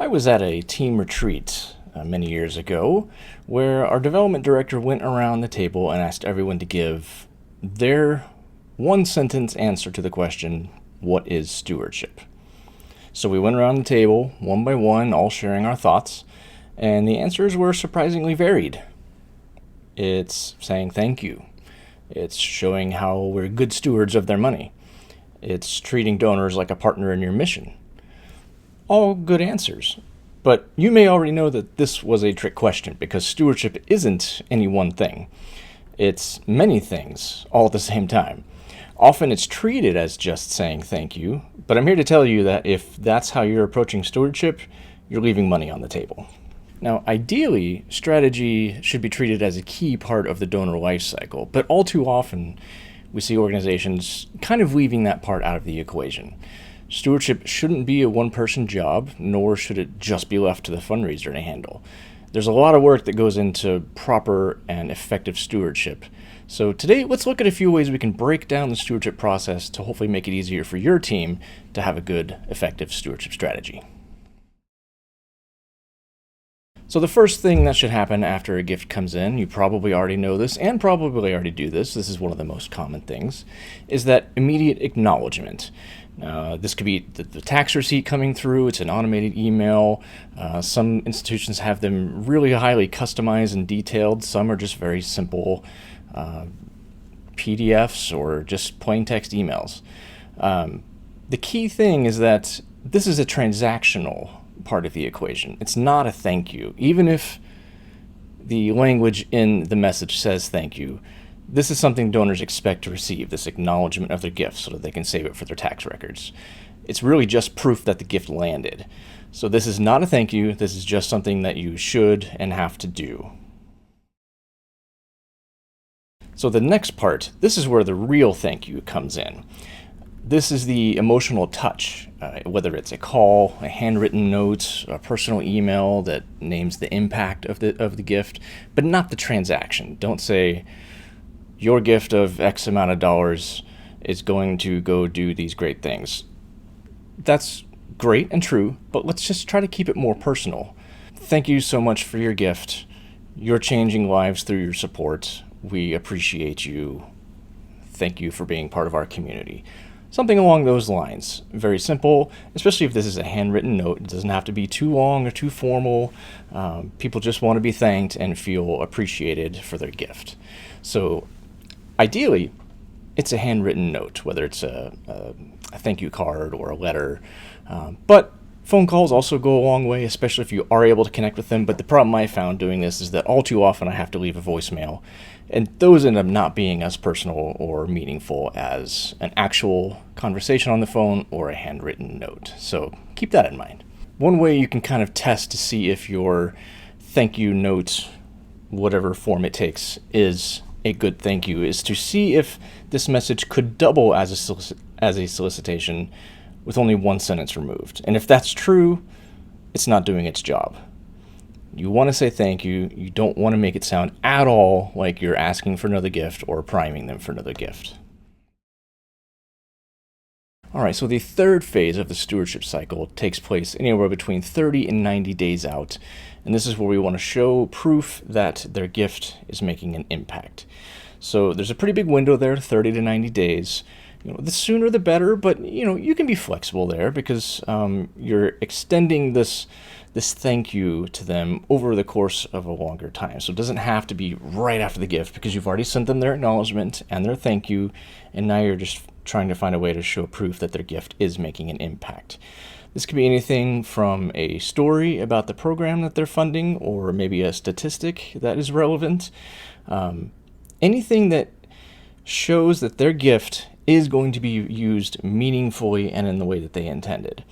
I was at a team retreat many years ago where our development director went around the table and asked everyone to give their one-sentence answer to the question, what is stewardship? So we went around the table, one by one, all sharing our thoughts, and the answers were surprisingly varied. It's saying thank you. It's showing how we're good stewards of their money. It's treating donors like a partner in your mission. All good answers. But you may already know that this was a trick question because stewardship isn't any one thing. It's many things all at the same time. Often it's treated as just saying thank you, but I'm here to tell you that if that's how you're approaching stewardship, you're leaving money on the table. Now, ideally, strategy should be treated as a key part of the donor life cycle, but all too often we see organizations kind of leaving that part out of the equation. Stewardship shouldn't be a one-person job, nor should it just be left to the fundraiser to handle. There's a lot of work that goes into proper and effective stewardship. So today, let's look at a few ways we can break down the stewardship process to hopefully make it easier for your team to have a good, effective stewardship strategy. So the first thing that should happen after a gift comes in, you probably already know this and probably already do this is one of the most common things, is that immediate acknowledgement. This could be the tax receipt coming through, it's an automated email. Some institutions have them really highly customized and detailed. Some are just very simple PDFs or just plain text emails. The key thing is that this is a transactional part of the equation. It's not a thank you. Even if the language in the message says thank you, this is something donors expect to receive, this acknowledgement of their gift so that they can save it for their tax records. It's really just proof that the gift landed. So this is not a thank you, this is just something that you should and have to do. So the next part, this is where the real thank you comes in. This is the emotional touch, whether it's a call, a handwritten note, a personal email that names the impact of the gift, but not the transaction. Don't say, your gift of X amount of dollars is going to go do these great things. That's great and true, but let's just try to keep it more personal. Thank you so much for your gift. You're changing lives through your support. We appreciate you. Thank you for being part of our community. Something along those lines. Very simple, especially if this is a handwritten note. It doesn't have to be too long or too formal. People just want to be thanked and feel appreciated for their gift. So ideally, it's a handwritten note, whether it's a thank you card or a letter. But phone calls also go a long way, especially if you are able to connect with them. But the problem I found doing this is that all too often I have to leave a voicemail. And those end up not being as personal or meaningful as an actual conversation on the phone or a handwritten note. So keep that in mind. One way you can kind of test to see if your thank you note, whatever form it takes, is a good thank you is to see if this message could double as a solicitation with only one sentence removed. And if that's true, it's not doing its job. You want to say thank you. You don't want to make it sound at all like you're asking for another gift or priming them for another gift. All right, so the third phase of the stewardship cycle takes place anywhere between 30 and 90 days out. And this is where we want to show proof that their gift is making an impact. So there's a pretty big window there, 30 to 90 days. The sooner the better, but you can be flexible there because you're extending this thank you to them over the course of a longer time. So it doesn't have to be right after the gift because you've already sent them their acknowledgement and their thank you, and now you're just trying to find a way to show proof that their gift is making an impact. This could be anything from a story about the program that they're funding or maybe a statistic that is relevant. Anything that shows that their gift is going to be used meaningfully and in the way that they intended.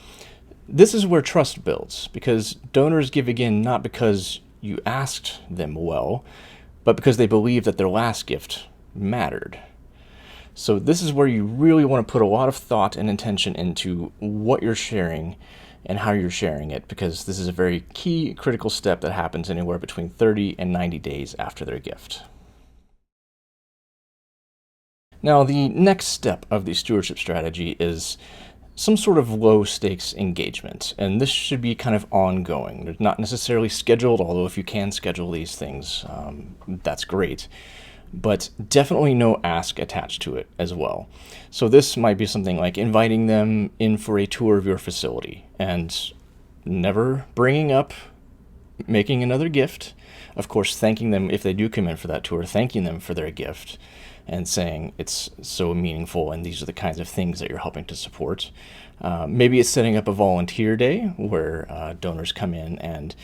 This is where trust builds, because donors give again not because you asked them well, but because they believe that their last gift mattered. So this is where you really want to put a lot of thought and intention into what you're sharing and how you're sharing it, because this is a very key, critical step that happens anywhere between 30 and 90 days after their gift. Now, the next step of the stewardship strategy is some sort of low stakes engagement. And this should be kind of ongoing. They're not necessarily scheduled, although if you can schedule these things, that's great. But definitely no ask attached to it as well. So this might be something like inviting them in for a tour of your facility and never bringing up making another gift. Of course, thanking them if they do come in for that tour, thanking them for their gift and saying it's so meaningful and these are the kinds of things that you're helping to support. Maybe it's setting up a volunteer day where donors come in and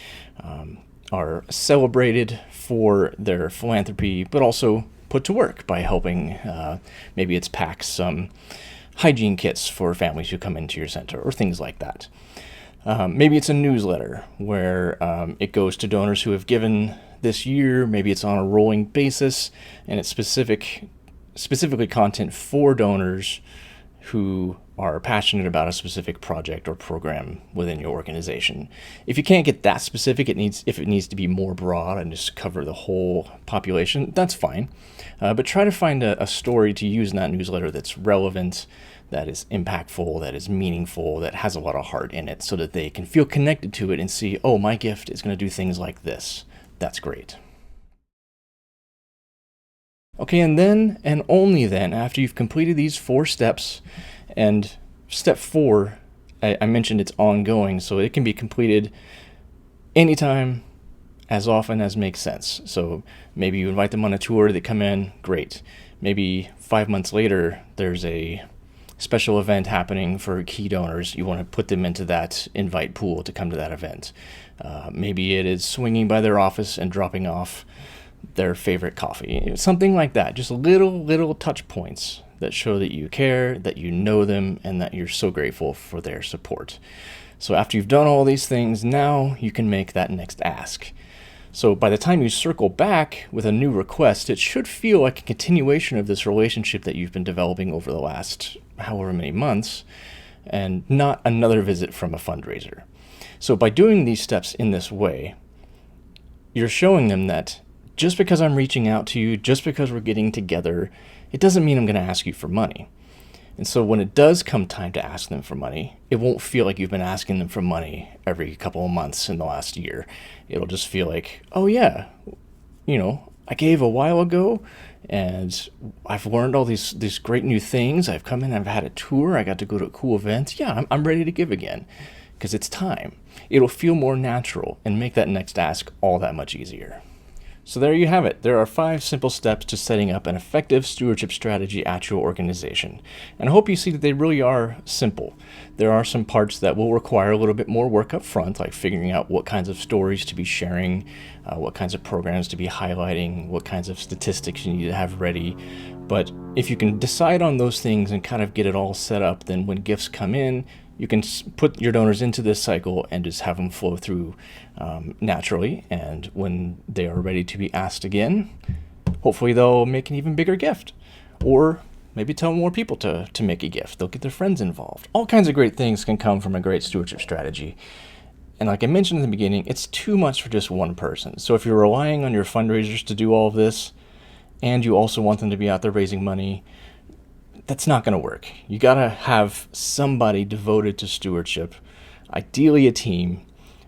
are celebrated for their philanthropy, but also put to work by helping. Maybe it's pack some hygiene kits for families who come into your center or things like that. Maybe it's a newsletter where it goes to donors who have given this year. Maybe it's on a rolling basis and it's specifically content for donors who are passionate about a specific project or program within your organization. If you can't get that specific, if it needs to be more broad and just cover the whole population, that's fine. But try to find a story to use in that newsletter that's relevant, that is impactful, that is meaningful, that has a lot of heart in it so that they can feel connected to it and see, oh, my gift is going to do things like this. That's great. Okay, and then, and only then, after you've completed these 4 steps, and step 4, I mentioned it's ongoing, so it can be completed anytime, as often as makes sense. So maybe you invite them on a tour, they come in, great. Maybe 5 months later, there's a special event happening for key donors. You want to put them into that invite pool to come to that event. Maybe it is swinging by their office and dropping off their favorite coffee, something like that. Just little touch points that show that you care, that you know them, and that you're so grateful for their support. So after you've done all these things, now you can make that next ask. So by the time you circle back with a new request, it should feel like a continuation of this relationship that you've been developing over the last however many months, and not another visit from a fundraiser. So by doing these steps in this way, you're showing them that just because I'm reaching out to you, just because we're getting together, it doesn't mean I'm going to ask you for money. And so when it does come time to ask them for money, it won't feel like you've been asking them for money every couple of months in the last year. It'll just feel like, oh yeah, I gave a while ago and I've learned all these great new things. I've come in, I've had a tour, I got to go to a cool event. Yeah, I'm ready to give again because it's time. It'll feel more natural and make that next ask all that much easier. So there you have it. There are 5 simple steps to setting up an effective stewardship strategy at your organization. And I hope you see that they really are simple. There are some parts that will require a little bit more work up front, like figuring out what kinds of stories to be sharing, what kinds of programs to be highlighting, what kinds of statistics you need to have ready. But if you can decide on those things and kind of get it all set up, then when gifts come in, you can put your donors into this cycle and just have them flow through naturally. And when they are ready to be asked again, hopefully they'll make an even bigger gift. Or maybe tell more people to make a gift. They'll get their friends involved. All kinds of great things can come from a great stewardship strategy. And like I mentioned in the beginning, it's too much for just one person. So if you're relying on your fundraisers to do all of this, and you also want them to be out there raising money, that's not going to work. You got to have somebody devoted to stewardship, ideally a team,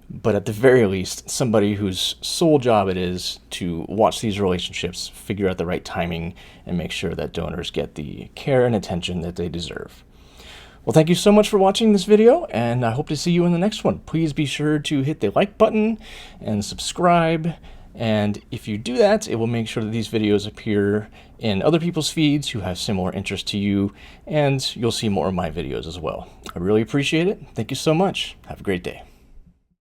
but at the very least, somebody whose sole job it is to watch these relationships, figure out the right timing, and make sure that donors get the care and attention that they deserve. Well, thank you so much for watching this video, and I hope to see you in the next one. Please be sure to hit the like button and subscribe. And if you do that, it will make sure that these videos appear in other people's feeds who have similar interests to you, and you'll see more of my videos as well. I really appreciate it. Thank you so much. Have a great day.